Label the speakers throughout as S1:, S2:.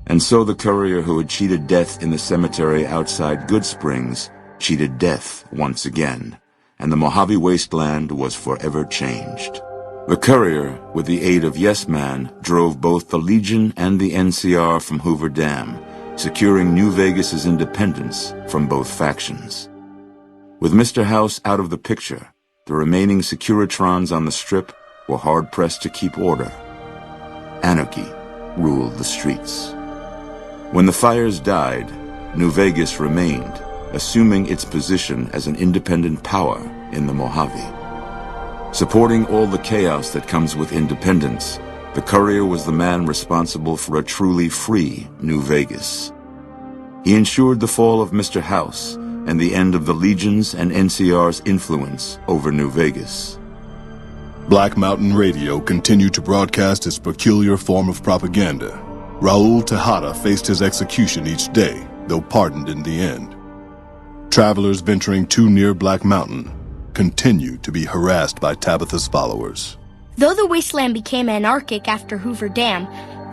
S1: And so the courier who had cheated death in the cemetery outside Goodsprings cheated death once again, and the Mojave wasteland was forever changed. The courier, with the aid of Yes Man, drove both the Legion and the NCR from Hoover Dam, securing New Vegas's independence from both factions. With Mr. House out of the picture, the remaining Securitrons on the Strip were hard-pressed to keep order. Anarchy ruled the streets. When the fires died, New Vegas remained, assuming its position as an independent power in the Mojave. Supporting all the chaos that comes with independence, the courier was the man responsible for a truly free New Vegas. He ensured the fall of Mr. House and the end of the Legion's and NCR's influence over New Vegas.
S2: Black Mountain Radio continued to broadcast its peculiar form of propaganda. Raul Tejada faced his execution each day, though pardoned in the end. Travelers venturing too near Black Mountain continued to be harassed by Tabitha's followers.
S3: Though the wasteland became anarchic after Hoover Dam,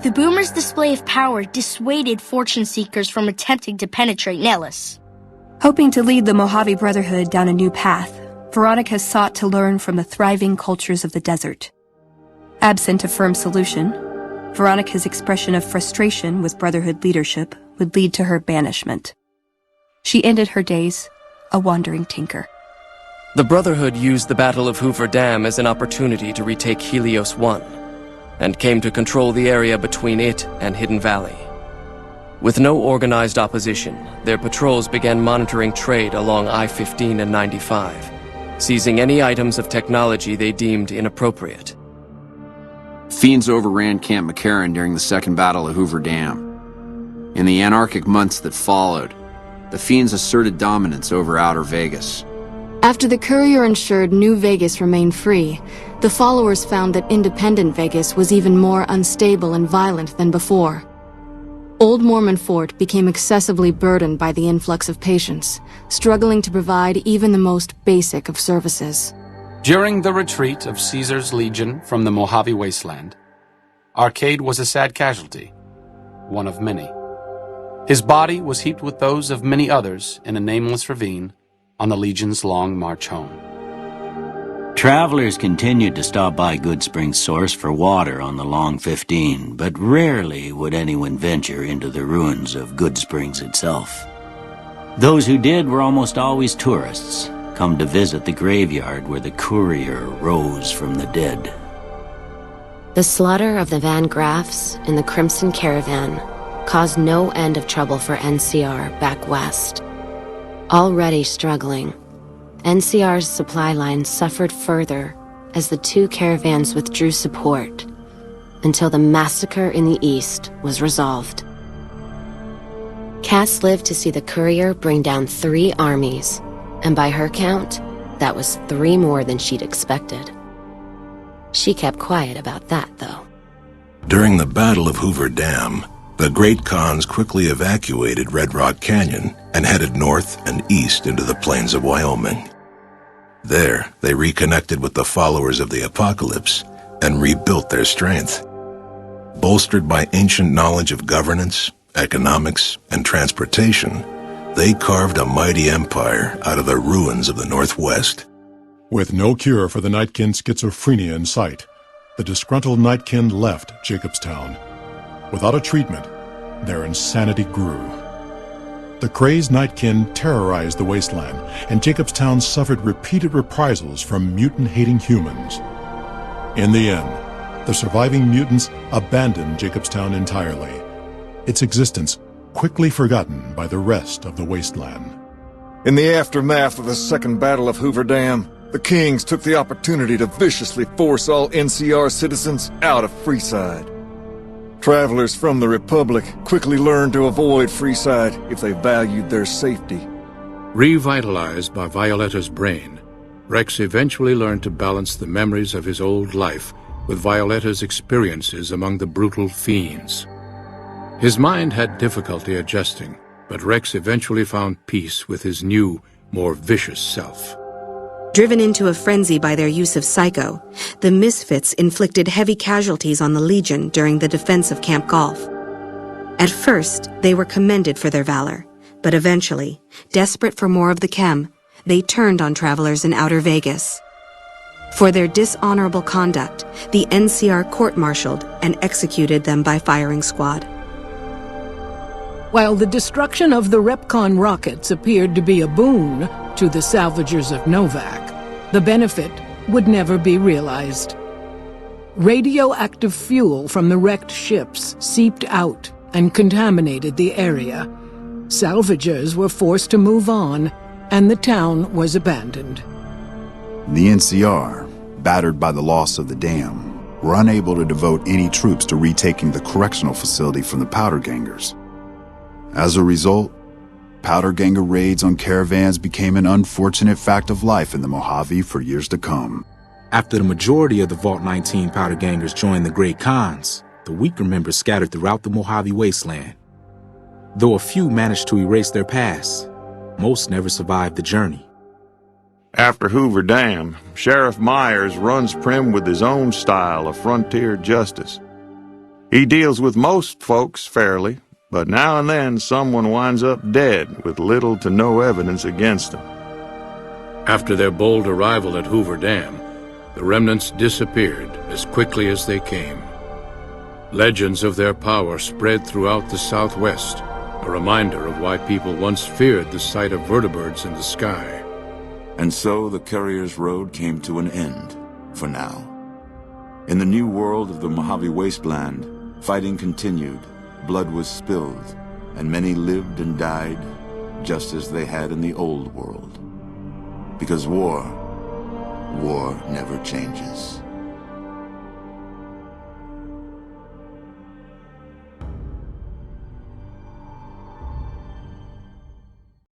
S3: the boomers' display of power dissuaded fortune seekers from attempting to penetrate Nellis.
S4: Hoping to lead the Mojave Brotherhood down a new path, Veronica sought to learn from the thriving cultures of the desert. Absent a firm solution, Veronica's expression of frustration with Brotherhood leadership would lead to her banishment. She ended her days a wandering tinker.
S5: The Brotherhood used the Battle of Hoover Dam as an opportunity to retake Helios 1, and came to control the area between it and Hidden Valley. With no organized opposition, their patrols began monitoring trade along I-15 and 95, seizing any items of technology they deemed inappropriate.
S6: Fiends overran Camp McCarran during the Second Battle of Hoover Dam. In the anarchic months that followed, the Fiends asserted dominance over Outer Vegas.
S7: After the courier ensured New Vegas remained free, the followers found that independent Vegas was even more unstable and violent than before. Old Mormon Fort became excessively burdened by the influx of patients, struggling to provide even the most basic of services.
S8: During the retreat of Caesar's Legion from the Mojave Wasteland, Arcade was a sad casualty, one of many. His body was heaped with those of many others in a nameless ravine on the Legion's long march home.
S9: Travelers continued to stop by Goodsprings Source for water on the Long 15, but rarely would anyone venture into the ruins of Goodsprings itself. Those who did were almost always tourists, come to visit the graveyard where the courier rose from the dead.
S10: The slaughter of the Van Graffs in the Crimson Caravan caused no end of trouble for NCR back west. Already struggling, NCR's supply line suffered further as the two caravans withdrew support until the massacre in the east was resolved. Cass lived to see the courier bring down 3 armies, and by her count, that was 3 more than she'd expected. She kept quiet about that, though.
S2: During the Battle of Hoover Dam, the Great Khans quickly evacuated Red Rock Canyon and headed north and east into the plains of Wyoming. There, they reconnected with the followers of the Apocalypse and rebuilt their strength. Bolstered by ancient knowledge of governance, economics, and transportation, they carved a mighty empire out of the ruins of the Northwest.
S11: With no cure for the Nightkin schizophrenia in sight, the disgruntled Nightkin left Jacobstown. Without a treatment, their insanity grew. The crazed Nightkin terrorized the wasteland, and Jacobstown suffered repeated reprisals from mutant-hating humans. In the end, the surviving mutants abandoned Jacobstown entirely, its existence quickly forgotten by the rest of the wasteland.
S12: In the aftermath of the Second Battle of Hoover Dam, the Kings took the opportunity to viciously force all NCR citizens out of Freeside. Travelers from the Republic quickly learned to avoid Freeside if they valued their safety.
S13: Revitalized by Violetta's brain, Rex eventually learned to balance the memories of his old life with Violetta's experiences among the brutal fiends. His mind had difficulty adjusting, but Rex eventually found peace with his new, more vicious self.
S14: Driven into a frenzy by their use of Psycho, the Misfits inflicted heavy casualties on the Legion during the defense of Camp Golf. At first, they were commended for their valor, but eventually, desperate for more of the chem, they turned on travelers in Outer Vegas. For their dishonorable conduct, the NCR court-martialed and executed them by firing squad.
S15: While the destruction of the Repcon rockets appeared to be a boon to the salvagers of Novac, the benefit would never be realized. Radioactive fuel from the wrecked ships seeped out and contaminated the area. Salvagers were forced to move on, and the town was abandoned.
S16: The NCR, battered by the loss of the dam, were unable to devote any troops to retaking the correctional facility from the powder gangers. As a result, powder ganger raids on caravans became an unfortunate fact of life in the Mojave for years to come.
S17: After the majority of the Vault 19 powder gangers joined the Great Khans, the weaker members scattered throughout the Mojave wasteland. Though a few managed to erase their past, most never survived the journey.
S18: After Hoover Dam, Sheriff Myers runs Primm with his own style of frontier justice. He deals with most folks fairly, but now and then someone winds up dead with little to no evidence against them.
S13: After their bold arrival at Hoover Dam, the remnants disappeared as quickly as they came. Legends of their power spread throughout the Southwest, a reminder of why people once feared the sight of vertibirds in the sky.
S1: And so the Courier's Road came to an end, for now. In the new world of the Mojave Wasteland, fighting continued, blood was spilled, and many lived and died just as they had in the old world. Because war never changes.